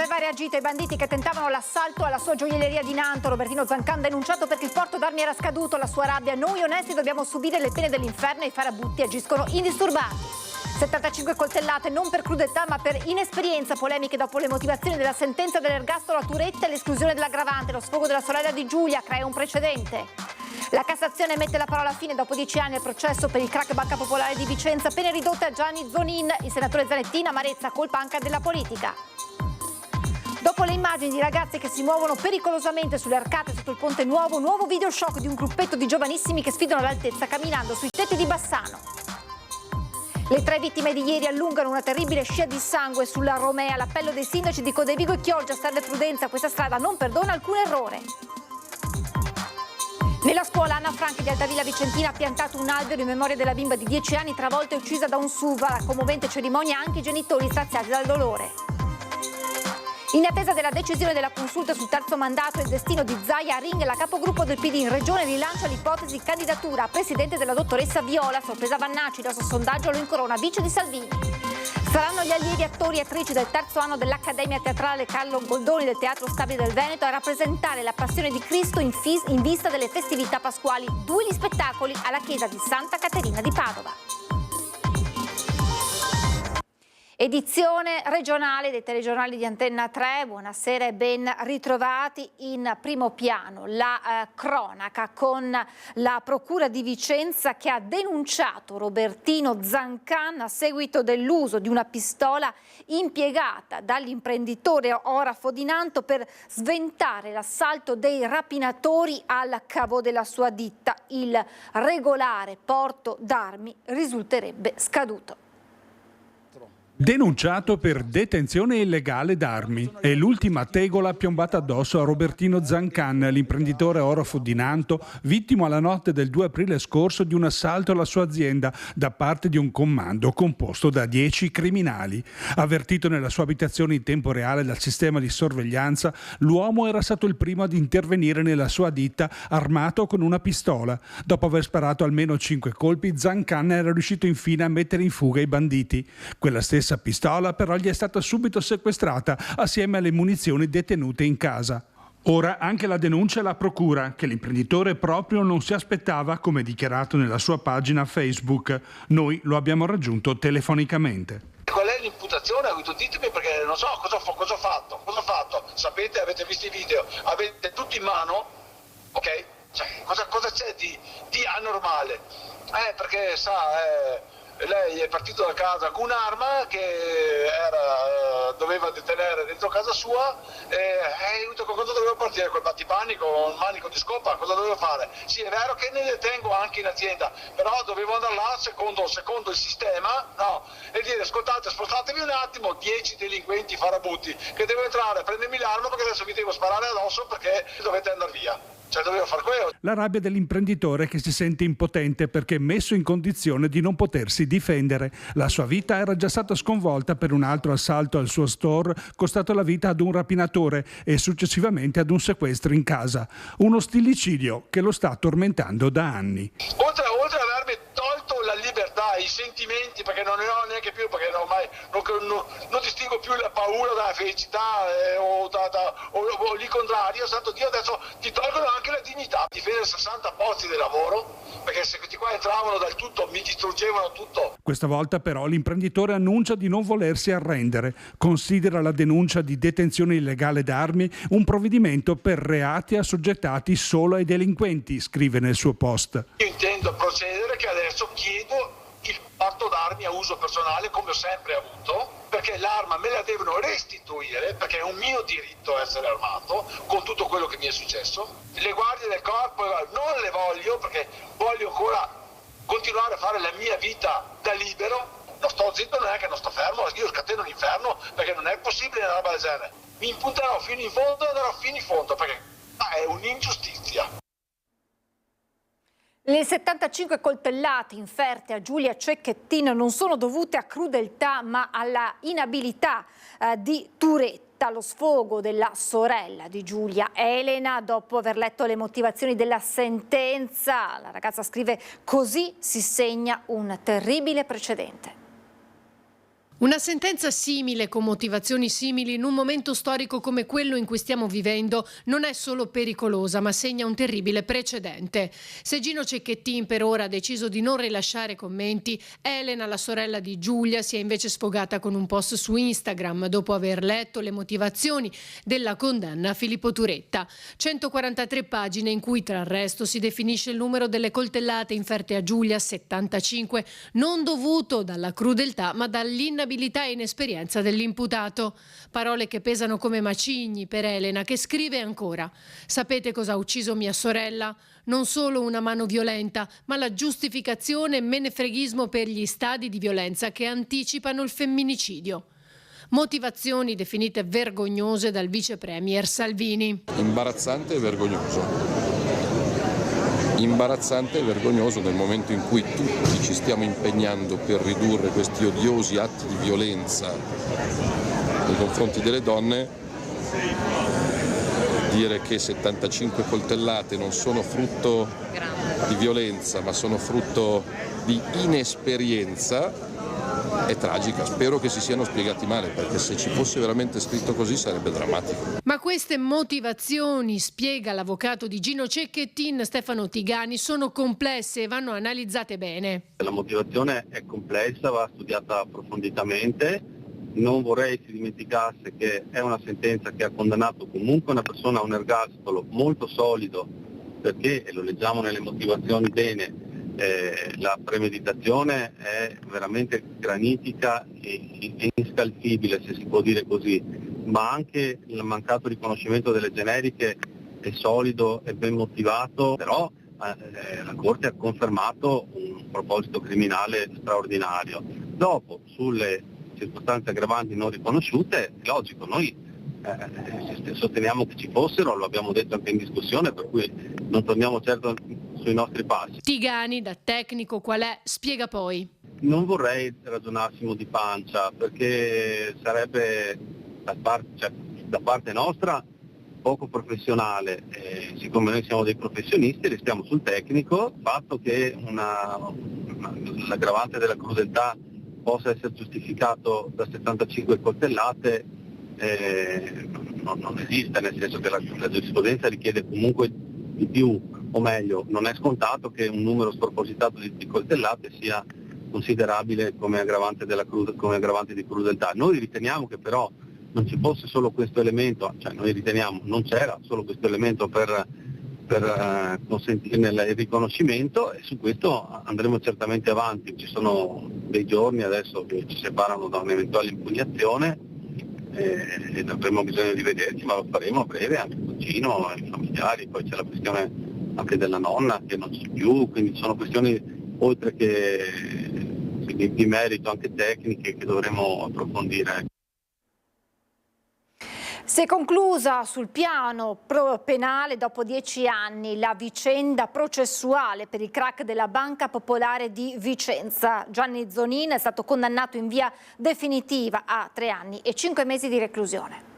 aveva reagito ai banditi che tentavano l'assalto alla sua gioielleria di Nanto. Robertino Zancan denunciato perché il porto d'armi era scaduto. La sua rabbia: noi onesti dobbiamo subire le pene dell'inferno e i farabutti agiscono indisturbati. 75 coltellate, non per crudeltà ma per inesperienza. Polemiche dopo le motivazioni della sentenza dell'ergastolo a Turetta e l'esclusione dell'aggravante. Lo sfogo della sorella di Giulia crea un precedente. La Cassazione mette la parola fine dopo 10 anni al processo per il crack Banca Popolare di Vicenza. Pene ridotte a Gianni Zonin. Il senatore Zanettin, amarezza, colpa anche della politica. Dopo le immagini di ragazzi che si muovono pericolosamente sulle arcate sotto il Ponte Nuovo, nuovo video shock di un gruppetto di giovanissimi che sfidano l'altezza camminando sui tetti di Bassano. Le 3 vittime di ieri allungano una terribile scia di sangue sulla Romea. L'appello dei sindaci di Codevigo e Chioggia: serve prudenza, questa strada non perdona alcun errore. Nella scuola Anna Franchi di Altavilla Vicentina ha piantato un albero in memoria della bimba di 10 anni travolta e uccisa da un SUV. Alla commovente cerimonia anche i genitori straziati dal dolore. In attesa della decisione della consulta sul terzo mandato e il destino di Zaia Ring, la capogruppo del PD in regione rilancia l'ipotesi candidatura a presidente della dottoressa Viola. Sorpresa Vannacci, il nostro sondaggio lo incorona vice di Salvini. Saranno gli allievi attori e attrici del terzo anno dell'Accademia Teatrale Carlo Goldoni del Teatro Stabile del Veneto a rappresentare la Passione di Cristo in vista delle festività pasquali. 2 gli spettacoli alla chiesa di Santa Caterina di Padova. Edizione regionale dei telegiornali di Antenna 3, buonasera e ben ritrovati. In primo piano la cronaca con la Procura di Vicenza che ha denunciato Robertino Zancan a seguito dell'uso di una pistola impiegata dall'imprenditore orafo di Nanto per sventare l'assalto dei rapinatori al cavo della sua ditta. Il regolare porto d'armi risulterebbe scaduto. Denunciato per detenzione illegale d'armi. È l'ultima tegola piombata addosso a Robertino Zancan, l'imprenditore orafo di Nanto, vittima la notte del 2 aprile scorso di un assalto alla sua azienda da parte di un comando composto da 10 criminali. Avvertito nella sua abitazione in tempo reale dal sistema di sorveglianza, l'uomo era stato il primo ad intervenire nella sua ditta armato con una pistola. Dopo aver sparato almeno 5 colpi, Zancan era riuscito infine a mettere in fuga i banditi. Quella stessa pistola però gli è stata subito sequestrata assieme alle munizioni detenute in casa. Ora anche la denuncia alla procura che l'imprenditore proprio non si aspettava, come dichiarato nella sua pagina Facebook. Noi lo abbiamo raggiunto telefonicamente. Qual è l'imputazione? Ditemi, perché non so cosa ho fatto. Sapete, avete visto i video, avete tutto in mano, ok? Cioè, cosa c'è di anormale? Perché lei è partito da casa con un'arma che doveva detenere dentro casa sua cosa doveva partire? Col battipanico, un manico di scopa? Cosa doveva fare? Sì, è vero che ne detengo anche in azienda, però dovevo andare là secondo il sistema, no? E dire: ascoltate, spostatevi un attimo, 10 delinquenti farabutti che devo entrare, prendermi l'arma perché adesso vi devo sparare addosso perché dovete andare via. Cioè, dovevo fare quello. La rabbia dell'imprenditore che si sente impotente perché messo in condizione di non potersi difendere. La sua vita era già stata sconvolta per un altro assalto al suo store, costato la vita ad un rapinatore e successivamente ad un sequestro in casa. Uno stillicidio che lo sta tormentando da anni. Oltre ad avermi tolto la libertà, i sentimenti, perché non ne ho neanche più, perché ormai non distingo più la paura dalla felicità o lì contrario. Santo Dio, adesso ti tolgono anche la dignità. Difendere 60 posti di lavoro, perché se questi qua entravano dal tutto mi distruggevano tutto. Questa volta però l'imprenditore annuncia di non volersi arrendere. Considera la denuncia di detenzione illegale d'armi un provvedimento per reati assoggettati solo ai delinquenti, scrive nel suo post. Io intendo procedere che adesso chiedo il porto d'armi a uso personale come ho sempre avuto, perché l'arma me la devono restituire, perché è un mio diritto essere armato con tutto quello che mi è successo. Le guardie del corpo non le voglio, perché voglio ancora continuare a fare la mia vita da libero. Non sto zitto, non è che non sto fermo, io scateno l'inferno perché non è possibile una roba del genere. Mi impunterò fino in fondo e andrò fino in fondo perché è un'ingiustizia. Le 75 coltellate inferte a Giulia Cecchettin non sono dovute a crudeltà ma alla inabilità di Turetta. Lo sfogo della sorella di Giulia, Elena, dopo aver letto le motivazioni della sentenza. La ragazza scrive: così si segna un terribile precedente. Una sentenza simile, con motivazioni simili, in un momento storico come quello in cui stiamo vivendo, non è solo pericolosa, ma segna un terribile precedente. Se Gino Cecchettin per ora ha deciso di non rilasciare commenti, Elena, la sorella di Giulia, si è invece sfogata con un post su Instagram dopo aver letto le motivazioni della condanna a Filippo Turetta. 143 pagine in cui, tra il resto, si definisce il numero delle coltellate inferte a Giulia, 75, non dovuto dalla crudeltà, ma dall'inabilità e inesperienza dell'imputato. Parole che pesano come macigni per Elena, che scrive ancora: sapete cosa ha ucciso mia sorella? Non solo una mano violenta, ma la giustificazione e menefreghismo per gli stadi di violenza che anticipano il femminicidio. Motivazioni definite vergognose dal vice premier Salvini. Imbarazzante e vergognoso. Imbarazzante e vergognoso nel momento in cui tutti ci stiamo impegnando per ridurre questi odiosi atti di violenza nei confronti delle donne. Dire che 75 coltellate non sono frutto di violenza, ma sono frutto di inesperienza è tragica. Spero che si siano spiegati male, perché se ci fosse veramente scritto così sarebbe drammatico. Ma queste motivazioni, spiega l'avvocato di Gino Cecchettin Stefano Tigani, sono complesse e vanno analizzate bene. La motivazione è complessa, va studiata approfonditamente. Non vorrei si dimenticasse che è una sentenza che ha condannato comunque una persona a un ergastolo molto solido, perché, e lo leggiamo nelle motivazioni bene, la premeditazione è veramente granitica e inscalfibile, se si può dire così, ma anche il mancato riconoscimento delle generiche è solido e ben motivato, però la Corte ha confermato un proposito criminale straordinario. Dopo, sulle circostanze aggravanti non riconosciute, è logico, noi sosteniamo che ci fossero, lo abbiamo detto anche in discussione, per cui non torniamo certo sui nostri passi. Tigani, da tecnico qual è, spiega poi. Non vorrei ragionassimo di pancia, perché sarebbe da parte nostra poco professionale. Siccome noi siamo dei professionisti, restiamo sul tecnico. Il fatto che l'aggravante della crudeltà possa essere giustificato da 75 coltellate non esiste, nel senso che la giurisprudenza richiede comunque di più, o meglio, non è scontato che un numero spropositato di coltellate sia considerabile come aggravante di crudeltà. Noi riteniamo che però non ci fosse solo questo elemento, cioè noi riteniamo non c'era solo questo elemento per consentirne il riconoscimento, e su questo andremo certamente avanti. Ci sono dei giorni adesso che ci separano da un'eventuale impugnazione e avremo bisogno di vederci, ma lo faremo a breve, anche il cugino, i familiari, poi c'è la questione anche della nonna che non c'è più, quindi sono questioni oltre che di merito anche tecniche che dovremo approfondire. Si è conclusa sul piano penale dopo 10 anni la vicenda processuale per il crack della Banca Popolare di Vicenza. Gianni Zonin è stato condannato in via definitiva a 3 anni e 5 mesi di reclusione.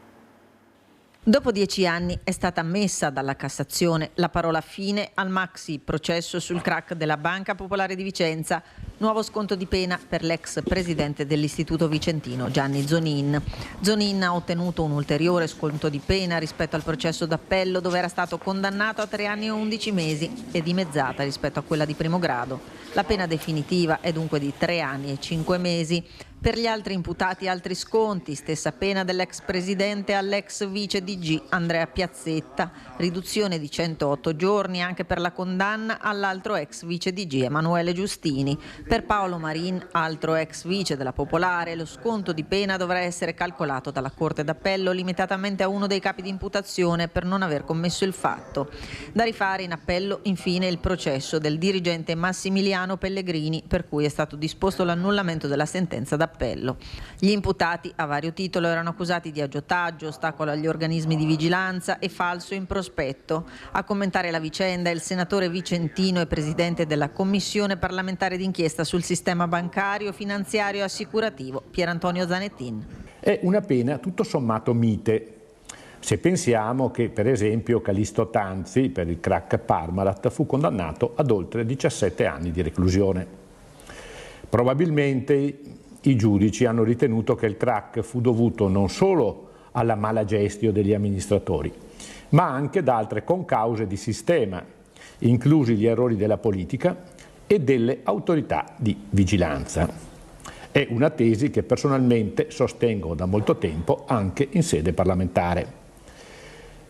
Dopo 10 anni è stata messa dalla Cassazione la parola fine al maxi processo sul crack della Banca Popolare di Vicenza. Nuovo sconto di pena per l'ex presidente dell'Istituto Vicentino, Gianni Zonin. Zonin ha ottenuto un ulteriore sconto di pena rispetto al processo d'appello, dove era stato condannato a 3 anni e 11 mesi e dimezzata rispetto a quella di primo grado. La pena definitiva è dunque di 3 anni e 5 mesi. Per gli altri imputati altri sconti, stessa pena dell'ex presidente all'ex vice DG Andrea Piazzetta, riduzione di 108 giorni anche per la condanna all'altro ex vice DG Emanuele Giustini. Per Paolo Marin, altro ex vice della Popolare, lo sconto di pena dovrà essere calcolato dalla Corte d'Appello limitatamente a uno dei capi di imputazione per non aver commesso il fatto. Da rifare in appello infine il processo del dirigente Massimiliano Pellegrini, per cui è stato disposto l'annullamento della sentenza d'appello. Gli imputati a vario titolo erano accusati di aggiotaggio, ostacolo agli organismi di vigilanza e falso in prospetto. A commentare la vicenda il senatore vicentino e presidente della Commissione parlamentare d'inchiesta sul sistema bancario, finanziario e assicurativo, Pierantonio Zanettin. È una pena tutto sommato mite. Se pensiamo che, per esempio, Callisto Tanzi, per il crack Parmalat, fu condannato ad oltre 17 anni di reclusione. Probabilmente i giudici hanno ritenuto che il crack fu dovuto non solo alla mala gestio degli amministratori, ma anche da altre concause di sistema, inclusi gli errori della politica e delle autorità di vigilanza. È una tesi che personalmente sostengo da molto tempo anche in sede parlamentare.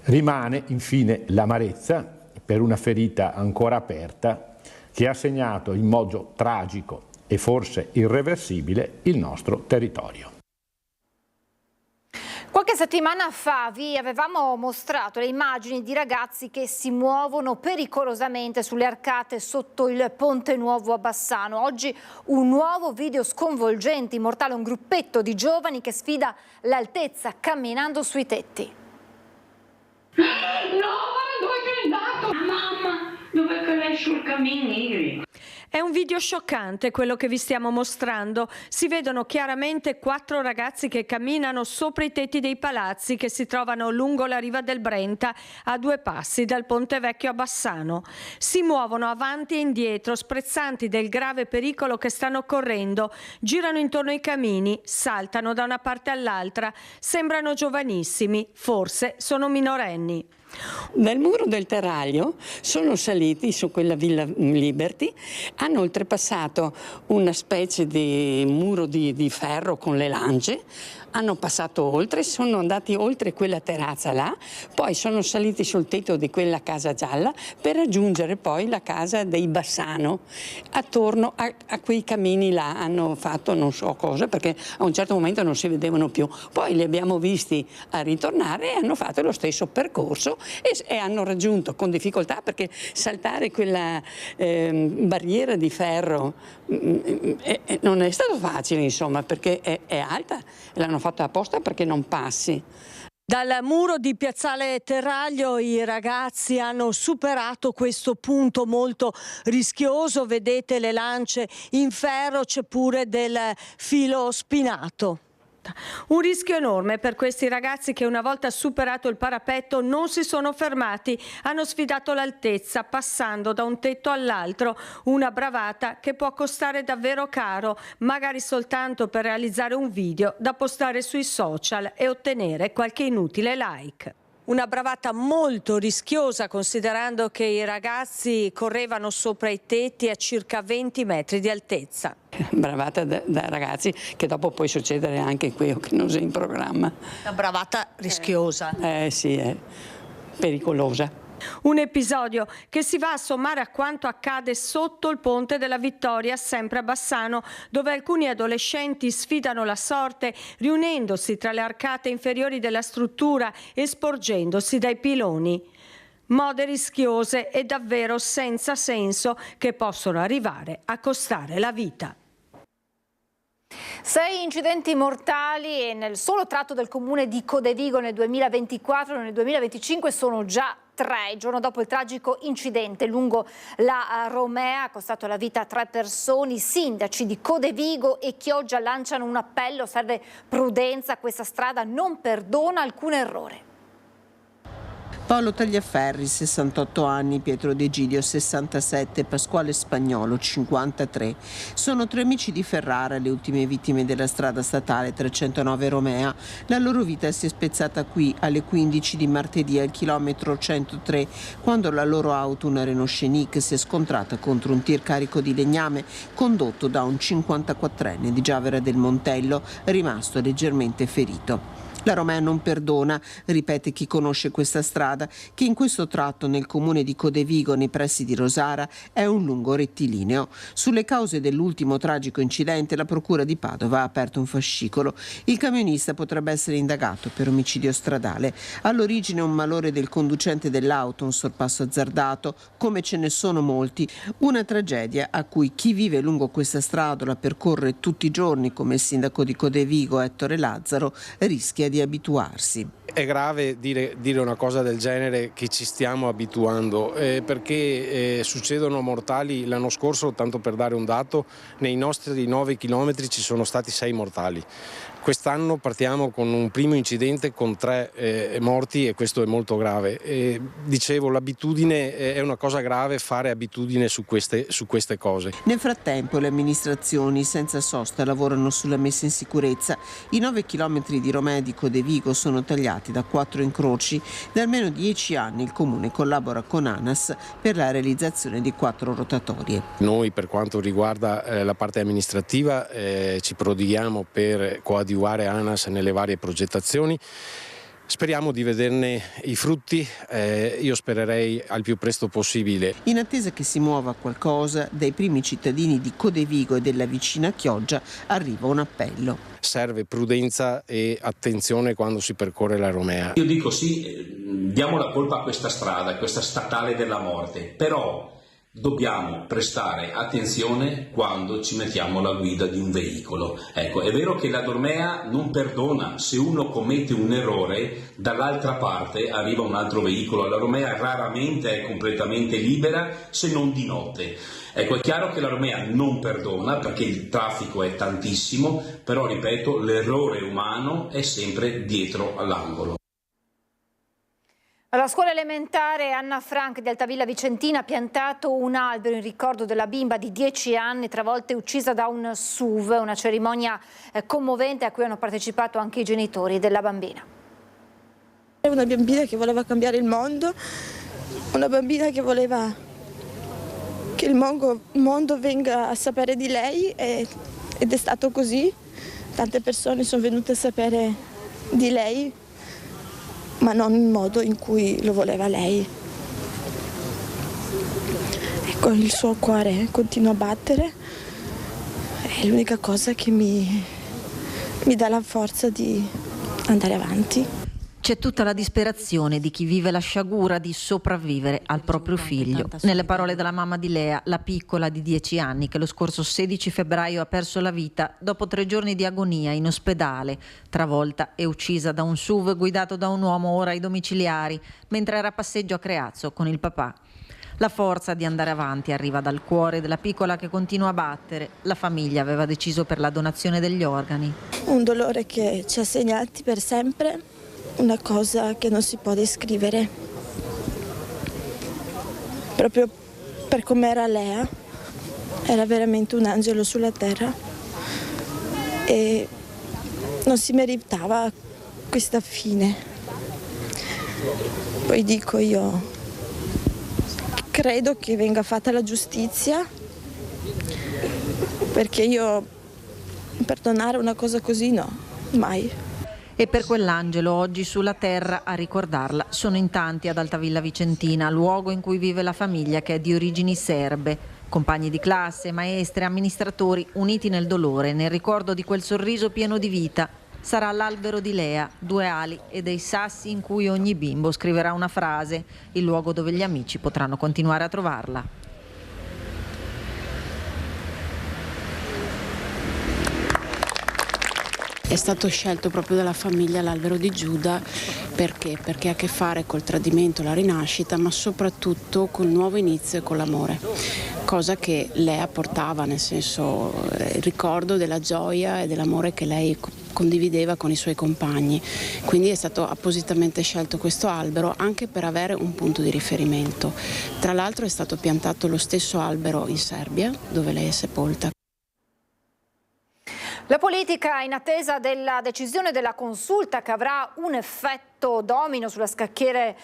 Rimane infine l'amarezza per una ferita ancora aperta che ha segnato in modo tragico e forse irreversibile il nostro territorio. Qualche settimana fa vi avevamo mostrato le immagini di ragazzi che si muovono pericolosamente sulle arcate sotto il Ponte Nuovo a Bassano. Oggi un nuovo video sconvolgente, immortale un gruppetto di giovani che sfida l'altezza camminando sui tetti. No, guarda dove sei andato! Mamma, dove che lei sul camminile? È un video scioccante quello che vi stiamo mostrando. Si vedono chiaramente 4 ragazzi che camminano sopra i tetti dei palazzi che si trovano lungo la riva del Brenta, a 2 passi dal Ponte Vecchio a Bassano. Si muovono avanti e indietro, sprezzanti del grave pericolo che stanno correndo, girano intorno ai camini, saltano da una parte all'altra, sembrano giovanissimi, forse sono minorenni. Dal muro del terraglio sono saliti su quella Villa Liberty, hanno oltrepassato una specie di muro di ferro con le lance, hanno passato oltre, sono andati oltre quella terrazza là, poi sono saliti sul tetto di quella casa gialla per raggiungere poi la casa dei Bassano. Attorno a quei camini là hanno fatto non so cosa, perché a un certo momento non si vedevano più, poi li abbiamo visti a ritornare e hanno fatto lo stesso percorso e hanno raggiunto con difficoltà, perché saltare quella barriera di ferro non è stato facile, insomma, perché è alta, l'hanno fatta apposta perché non passi. Dal muro di Piazzale Terraglio i ragazzi hanno superato questo punto molto rischioso, vedete le lance in ferro, c'è pure del filo spinato. Un rischio enorme per questi ragazzi che una volta superato il parapetto non si sono fermati, hanno sfidato l'altezza passando da un tetto all'altro, una bravata che può costare davvero caro, magari soltanto per realizzare un video da postare sui social e ottenere qualche inutile like. Una bravata molto rischiosa, considerando che i ragazzi correvano sopra i tetti a circa 20 metri di altezza. Bravata da ragazzi, che dopo può succedere anche quello che non sei in programma. Una bravata rischiosa. Sì, è pericolosa. Un episodio che si va a sommare a quanto accade sotto il Ponte della Vittoria, sempre a Bassano, dove alcuni adolescenti sfidano la sorte riunendosi tra le arcate inferiori della struttura e sporgendosi dai piloni. Mode rischiose e davvero senza senso che possono arrivare a costare la vita. 6 incidenti mortali nel solo tratto del comune di Codevigo nel 2024, nel 2025 sono già 3. Il giorno dopo il tragico incidente lungo la Romea ha costato la vita a 3 persone. I sindaci di Codevigo e Chioggia lanciano un appello: serve prudenza, questa strada non perdona alcun errore. Paolo Tagliaferri, 68 anni, Pietro De Gidio, 67, Pasquale Spagnolo, 53. Sono 3 amici di Ferrara, le ultime vittime della strada statale 309 Romea. La loro vita si è spezzata qui alle 15 di martedì al chilometro 103, quando la loro auto, una Renault Scenic, si è scontrata contro un tir carico di legname condotto da un 54enne di Giavera del Montello, rimasto leggermente ferito. La Romea non perdona, ripete chi conosce questa strada, che in questo tratto nel comune di Codevigo, nei pressi di Rosara, è un lungo rettilineo. Sulle cause dell'ultimo tragico incidente la Procura di Padova ha aperto un fascicolo. Il camionista potrebbe essere indagato per omicidio stradale. All'origine un malore del conducente dell'auto, un sorpasso azzardato, come ce ne sono molti. Una tragedia a cui chi vive lungo questa strada la percorre tutti i giorni, come il sindaco di Codevigo, Ettore Lazzaro, rischia di abituarsi. È grave dire una cosa del genere, che ci stiamo abituando, perché succedono mortali. L'anno scorso, tanto per dare un dato, nei nostri 9 chilometri ci sono stati 6 mortali. quest'anno partiamo con un primo incidente con 3 morti e questo è molto grave. Dicevo, l'abitudine è una cosa grave, fare abitudine su queste cose. Nel frattempo le amministrazioni senza sosta lavorano sulla messa in sicurezza. I 9 chilometri di Romedico De Vigo sono tagliati da 4 incroci. Da almeno 10 anni il comune collabora con ANAS per la realizzazione di 4 rotatorie. Noi, per quanto riguarda la parte amministrativa, ci prodighiamo per coadiuvare ANAS nelle varie progettazioni. Speriamo di vederne i frutti, io spererei al più presto possibile. In attesa che si muova qualcosa, dai primi cittadini di Codevigo e della vicina Chioggia arriva un appello. Serve prudenza e attenzione quando si percorre la Romea. Io dico sì, diamo la colpa a questa strada, questa statale della morte, però dobbiamo prestare attenzione quando ci mettiamo alla guida di un veicolo. Ecco, è vero che la Dormea non perdona, se uno commette un errore, dall'altra parte arriva un altro veicolo. La Romea raramente è completamente libera, se non di notte. Ecco, è chiaro che la Romea non perdona perché il traffico è tantissimo, però ripeto, l'errore umano è sempre dietro all'angolo. Alla scuola elementare Anna Frank di Altavilla Vicentina ha piantato un albero in ricordo della bimba di 10 anni travolta e uccisa da un SUV, una cerimonia commovente a cui hanno partecipato anche i genitori della bambina. È una bambina che voleva cambiare il mondo, una bambina che voleva che il mondo venga a sapere di lei ed è stato così. Tante persone sono venute a sapere di lei, ma non nel modo in cui lo voleva lei. Ecco, il suo cuore continua a battere, è l'unica cosa che mi dà la forza di andare avanti. C'è tutta la disperazione di chi vive la sciagura di sopravvivere al proprio figlio. Nelle parole della mamma di Lea, la piccola di 10 anni che lo scorso 16 febbraio ha perso la vita dopo 3 giorni di agonia in ospedale, travolta e uccisa da un SUV guidato da un uomo ora ai domiciliari, mentre era a passeggio a Creazzo con il papà. La forza di andare avanti arriva dal cuore della piccola che continua a battere. La famiglia aveva deciso per la donazione degli organi. Un dolore che ci ha segnati per sempre. Una cosa che non si può descrivere. Proprio per come era Lea, era veramente un angelo sulla terra e non si meritava questa fine. Poi dico, io credo che venga fatta la giustizia, perché io perdonare una cosa così no, mai. E per quell'angelo oggi sulla terra a ricordarla sono in tanti ad Altavilla Vicentina, luogo in cui vive la famiglia che è di origini serbe. Compagni di classe, maestre, amministratori uniti nel dolore, nel ricordo di quel sorriso pieno di vita. Sarà l'albero di Lea, 2 ali e dei sassi in cui ogni bimbo scriverà una frase, il luogo dove gli amici potranno continuare a trovarla. È stato scelto proprio dalla famiglia l'albero di Giuda perché ha a che fare col tradimento, la rinascita, ma soprattutto col nuovo inizio e con l'amore, cosa che Lea portava, nel senso il ricordo della gioia e dell'amore che lei condivideva con i suoi compagni. Quindi è stato appositamente scelto questo albero anche per avere un punto di riferimento. Tra l'altro è stato piantato lo stesso albero in Serbia, dove lei è sepolta. La politica in attesa della decisione della consulta che avrà un effetto domino sulla scacchiere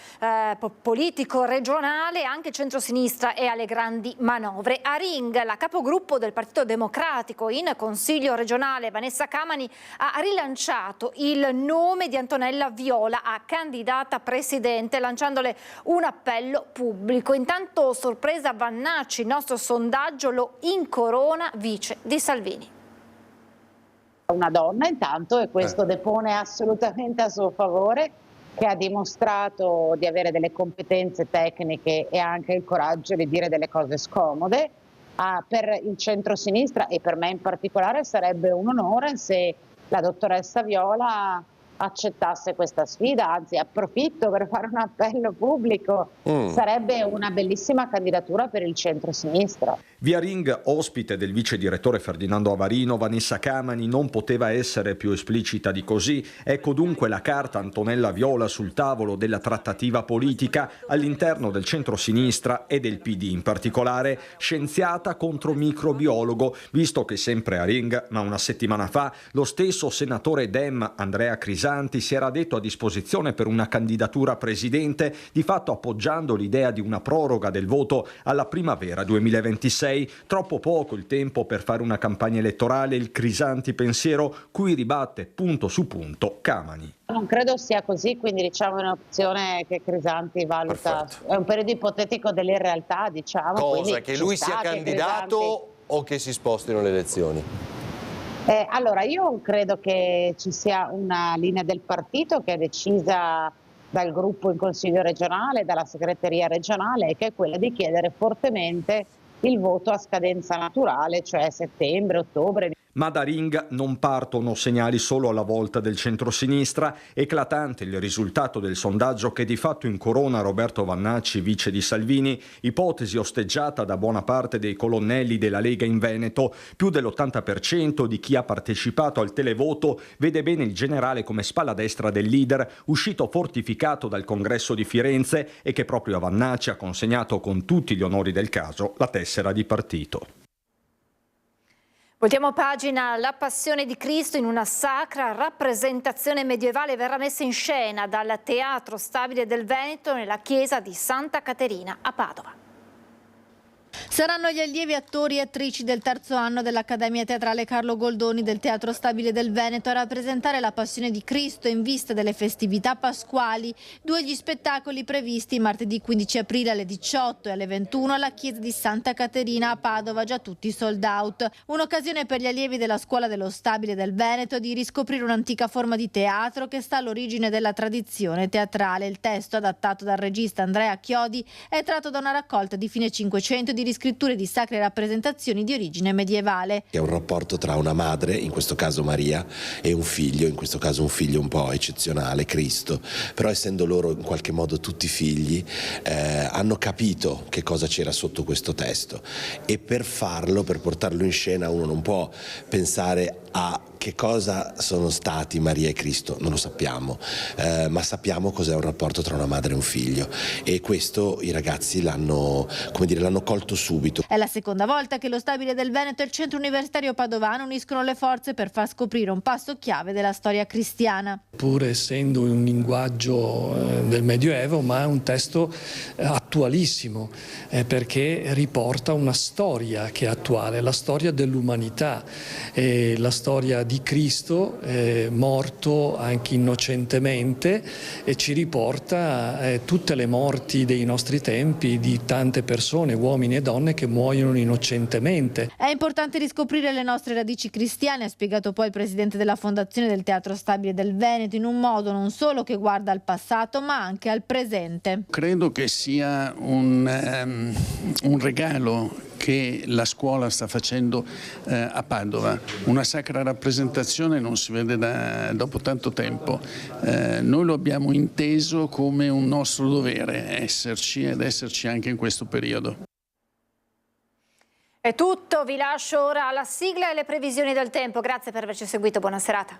politico regionale, anche centrosinistra è alle grandi manovre. A ring la capogruppo del Partito Democratico in Consiglio regionale, Vanessa Camani, ha rilanciato il nome di Antonella Viola a candidata presidente, lanciandole un appello pubblico. Intanto sorpresa Vannacci, il nostro sondaggio lo incorona vice di Salvini. Una donna intanto, e questo depone assolutamente a suo favore, che ha dimostrato di avere delle competenze tecniche e anche il coraggio di dire delle cose scomode. Per il centro-sinistra e per me in particolare sarebbe un onore se la dottoressa Viola accettasse questa sfida, anzi approfitto per fare un appello pubblico, sarebbe una bellissima candidatura per il centro-sinistra. Via Ring, ospite del vice direttore Ferdinando Avarino, Vanessa Camani non poteva essere più esplicita di così. Ecco dunque la carta Antonella Viola sul tavolo della trattativa politica all'interno del centro-sinistra e del PD, in particolare scienziata contro microbiologo, visto che sempre a Ring, ma una settimana fa, lo stesso senatore Dem Andrea Crisanti si era detto a disposizione per una candidatura a presidente, di fatto appoggiando l'idea di una proroga del voto alla primavera 2026. Troppo poco il tempo per fare una campagna elettorale, il Crisanti pensiero cui ribatte punto su punto Camani. Non credo sia così, quindi diciamo è un'opzione che Crisanti valuta. Perfetto. È un periodo ipotetico dell'irrealtà, diciamo. Cosa? Che lui sia candidato o che si spostino le elezioni? Allora, io credo che ci sia una linea del partito che è decisa dal gruppo in Consiglio regionale, dalla segreteria regionale, e che è quella di chiedere fortemente il voto a scadenza naturale, cioè settembre, ottobre. Ma da Ring non partono segnali solo alla volta del centrosinistra. Eclatante il risultato del sondaggio che di fatto incorona Roberto Vannacci, vice di Salvini, ipotesi osteggiata da buona parte dei colonnelli della Lega in Veneto. Più dell'80% di chi ha partecipato al televoto vede bene il generale come spalla destra del leader, uscito fortificato dal congresso di Firenze e che proprio a Vannacci ha consegnato con tutti gli onori del caso la tessera di partito. Voltiamo pagina. La Passione di Cristo in una sacra rappresentazione medievale verrà messa in scena dal Teatro Stabile del Veneto nella chiesa di Santa Caterina a Padova. Saranno gli allievi attori e attrici del terzo anno dell'Accademia Teatrale Carlo Goldoni del Teatro Stabile del Veneto a rappresentare la Passione di Cristo in vista delle festività pasquali. Due gli spettacoli previsti martedì 15 aprile alle 18 e alle 21 alla chiesa di Santa Caterina a Padova, già tutti sold out. Un'occasione per gli allievi della Scuola dello Stabile del Veneto di riscoprire un'antica forma di teatro che sta all'origine della tradizione teatrale. Il testo, adattato dal regista Andrea Chiodi, è tratto da una raccolta di fine Cinquecento di riscritture di sacre rappresentazioni di origine medievale. È un rapporto tra una madre, in questo caso Maria, e un figlio, in questo caso un figlio un po' eccezionale, Cristo, però essendo loro in qualche modo tutti figli, hanno capito che cosa c'era sotto questo testo, e per farlo, per portarlo in scena, uno non può pensare a che cosa sono stati Maria e Cristo, non lo sappiamo, ma sappiamo cos'è un rapporto tra una madre e un figlio, e questo i ragazzi l'hanno colto subito. È la seconda volta che lo Stabile del Veneto e il Centro Universitario Padovano uniscono le forze per far scoprire un passo chiave della storia cristiana. Pur essendo un linguaggio del Medioevo, ma è un testo attualissimo, perché riporta una storia che è attuale, la storia dell'umanità, la storia di Cristo morto anche innocentemente, e ci riporta tutte le morti dei nostri tempi, di tante persone, uomini e donne che muoiono innocentemente. È importante riscoprire le nostre radici cristiane, ha spiegato poi il presidente della Fondazione del Teatro Stabile del Veneto, in un modo non solo che guarda al passato ma anche al presente. Credo che sia un regalo che la scuola sta facendo a Padova, una sacra rappresentazione non si vede dopo tanto tempo. Noi lo abbiamo inteso come un nostro dovere esserci, ed esserci anche in questo periodo. È tutto, vi lascio ora alla sigla e le previsioni del tempo. Grazie per averci seguito, buona serata.